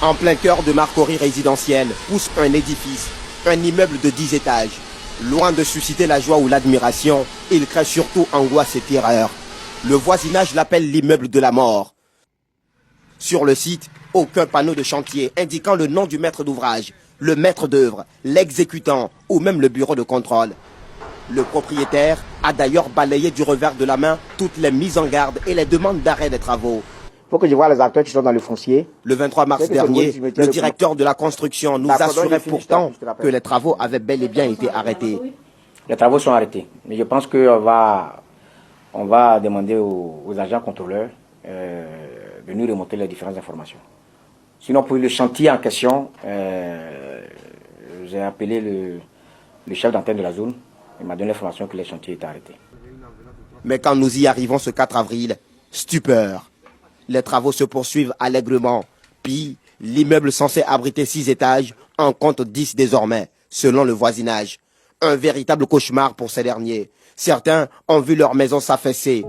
En plein cœur de Marcory résidentielle pousse un édifice, un immeuble de 10 étages. Loin de susciter la joie ou l'admiration, il crée surtout angoisse et terreur. Le voisinage l'appelle l'immeuble de la mort. Sur le site, aucun panneau de chantier indiquant le nom du maître d'ouvrage, le maître d'œuvre, l'exécutant ou même le bureau de contrôle. Le propriétaire a d'ailleurs balayé du revers de la main toutes les mises en garde et les demandes d'arrêt des travaux. Il faut que je vois les acteurs qui sont dans le foncier. Le 23 mars dernier, le directeur de la construction nous assurait pourtant que les travaux avaient bel et bien été arrêtés. Les travaux sont arrêtés. Mais je pense qu'on va demander aux agents contrôleurs de nous remonter les différentes informations. Sinon, pour le chantier en question, j'ai appelé le chef d'antenne de la zone. Il m'a donné l'information que les chantiers étaient arrêtés. Mais quand nous y arrivons ce 4 avril, stupeur. Les travaux se poursuivent allègrement. Puis, l'immeuble censé abriter 6 étages en compte 10 désormais, selon le voisinage. Un véritable cauchemar pour ces derniers. Certains ont vu leur maison s'affaisser.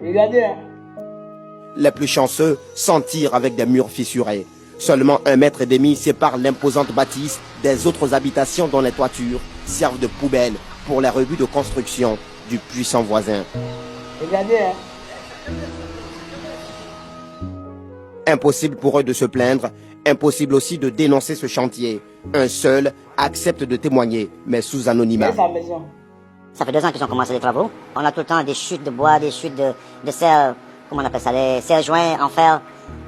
Regardez, hein. Les plus chanceux s'en tirent avec des murs fissurés. Seulement 1,5 mètre sépare l'imposante bâtisse des autres habitations dont les toitures servent de poubelle pour les rebuts de construction du puissant voisin. Regardez, hein. Impossible pour eux de se plaindre, impossible aussi de dénoncer ce chantier. Un seul accepte de témoigner, mais sous anonymat. C'est sa maison. Ça fait 2 ans qu'ils ont commencé les travaux. On a tout le temps des chutes de bois, des chutes de serre, comment on appelle ça, les serre joints en fer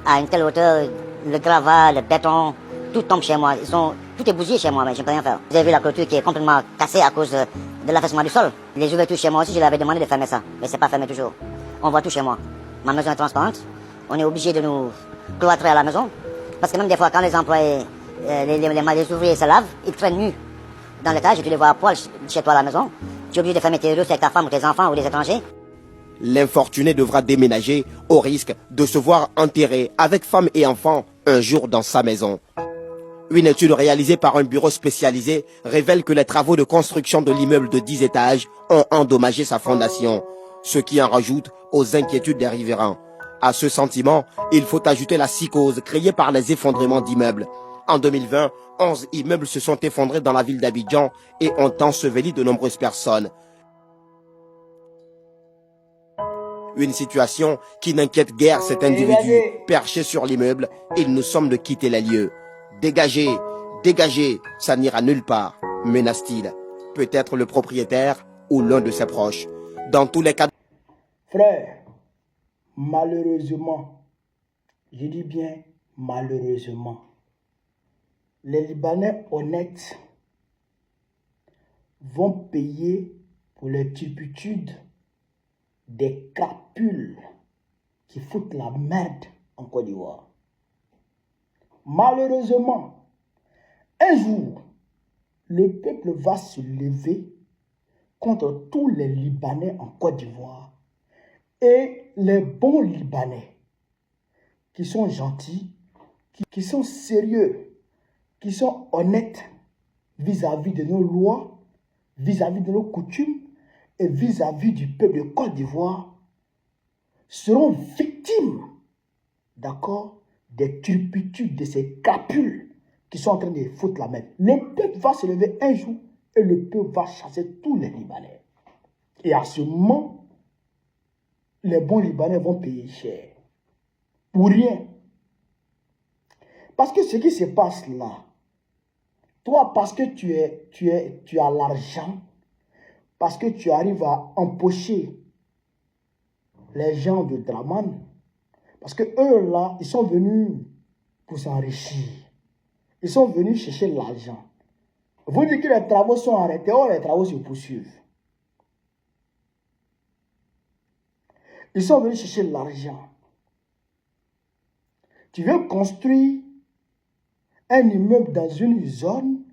à une telle hauteur, le gravat, le béton, tout tombe chez moi. Tout est bousillé chez moi, mais je ne peux rien faire. Vous avez vu la clôture qui est complètement cassée à cause de l'affaissement du sol. Les ouvertures chez moi aussi, je leur avais demandé de fermer ça, mais c'est pas fermé toujours. On voit tout chez moi. Ma maison est transparente. On est obligé de nous cloîtrer à la maison. Parce que même des fois, quand les employés, les ouvriers se lavent, ils traînent nus dans l'étage et tu les vois à poil chez toi à la maison. Tu es obligé de fermer tes rues avec ta femme ou tes enfants ou des étrangers. L'infortuné devra déménager au risque de se voir enterré avec femme et enfants un jour dans sa maison. Une étude réalisée par un bureau spécialisé révèle que les travaux de construction de l'immeuble de 10 étages ont endommagé sa fondation, ce qui en rajoute aux inquiétudes des riverains. À ce sentiment, il faut ajouter la psychose créée par les effondrements d'immeubles. En 2020, 11 immeubles se sont effondrés dans la ville d'Abidjan et ont enseveli de nombreuses personnes. Une situation qui n'inquiète guère cet individu perché sur l'immeuble. Il nous semble de quitter les lieux. Dégagez, dégagez, ça n'ira nulle part, menace-t-il. Peut-être le propriétaire ou l'un de ses proches. Dans tous les cas... Frère, malheureusement, je dis bien malheureusement, les Libanais honnêtes vont payer pour les turpitudes des crapules qui foutent la merde en Côte d'Ivoire. Malheureusement, un jour, le peuple va se lever contre tous les Libanais en Côte d'Ivoire et les bons Libanais qui sont gentils, qui sont sérieux, qui sont honnêtes vis-à-vis de nos lois, vis-à-vis de nos coutumes et vis-à-vis du peuple de Côte d'Ivoire, seront victimes, d'accord, des turpitudes de ces crapules qui sont en train de foutre la merde. Le peuple va se lever un jour et le peuple va chasser tous les Libanais. Et à ce moment, les bons Libanais vont payer cher. Pour rien. Parce que ce qui se passe là, toi, parce que tu as l'argent, parce que tu arrives à empocher les gens de Draman, parce que eux là, ils sont venus pour s'enrichir. Ils sont venus chercher l'argent. Vous dites que les travaux sont arrêtés, or les travaux se poursuivent. Ils sont venus chercher l'argent. Tu veux construire un immeuble dans une zone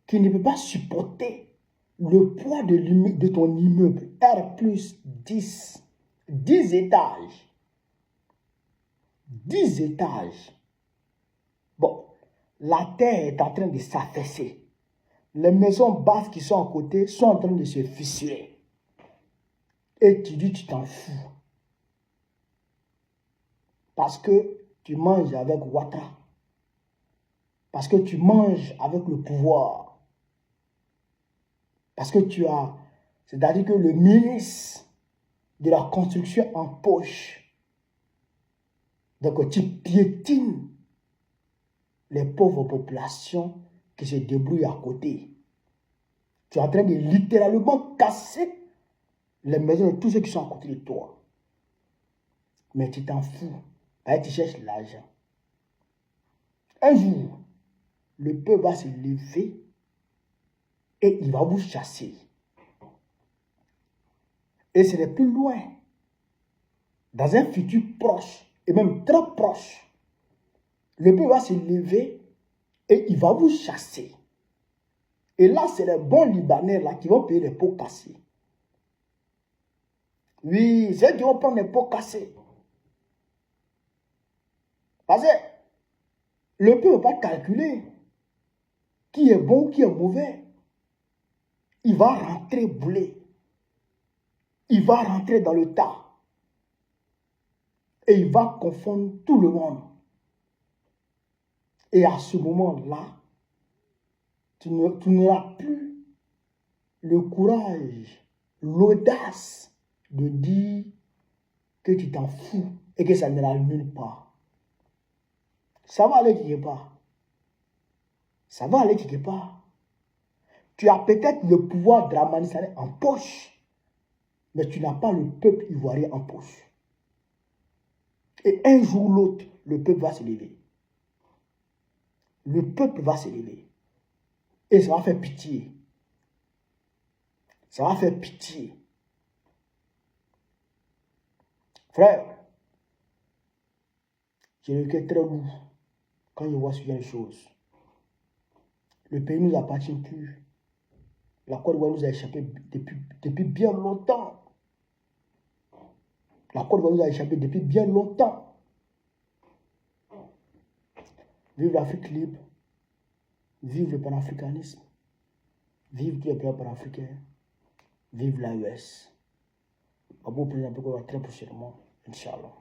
qui ne peut pas supporter le poids de ton immeuble. R plus 10. 10 étages. 10 étages. Bon, la terre est en train de s'affaisser. Les maisons basses qui sont à côté sont en train de se fissurer. Et tu dis, tu t'en fous. Parce que tu manges avec Ouattara. Parce que tu manges avec le pouvoir. Parce que tu as, c'est-à-dire que le ministre de la construction en poche. Donc tu piétines les pauvres populations qui se débrouillent à côté. Tu es en train de littéralement casser les maisons de tous ceux qui sont à côté de toi. Mais tu t'en fous. Allez, tu cherches l'argent. Un jour, le peuple va se lever et il va vous chasser. Et ce n'est plus loin. Dans un futur proche, et même très proche, le peuple va se lever et il va vous chasser. Et là, c'est les bons Libanais là qui vont payer les pots cassés. Oui, c'est eux qui vont prendre les pots cassés. Parce que le peuple ne va pas calculer qui est bon, qui est mauvais. Il va rentrer bouler. Il va rentrer dans le tas. Et il va confondre tout le monde. Et à ce moment-là, tu n'auras plus le courage, l'audace de dire que tu t'en fous et que ça ne la nulle part. Ça va aller quelque part. Ça va aller quelque part. Tu as peut-être le pouvoir dramatiser en poche, mais tu n'as pas le peuple ivoirien en poche. Et un jour ou l'autre, le peuple va se lever. Le peuple va se lever. Et ça va faire pitié. Ça va faire pitié. Frère, j'ai le cœur très lourd quand je vois ce genre de choses. Le pays ne nous appartient plus. La Côte d'Ivoire nous a échappé depuis bien longtemps. La Côte d'Ivoire nous a échappé depuis bien longtemps. Vive l'Afrique libre. Vive le panafricanisme. Vive tous les peuples panafricains. Vive l'AES. Abou président très prochainement, Inch'Allah.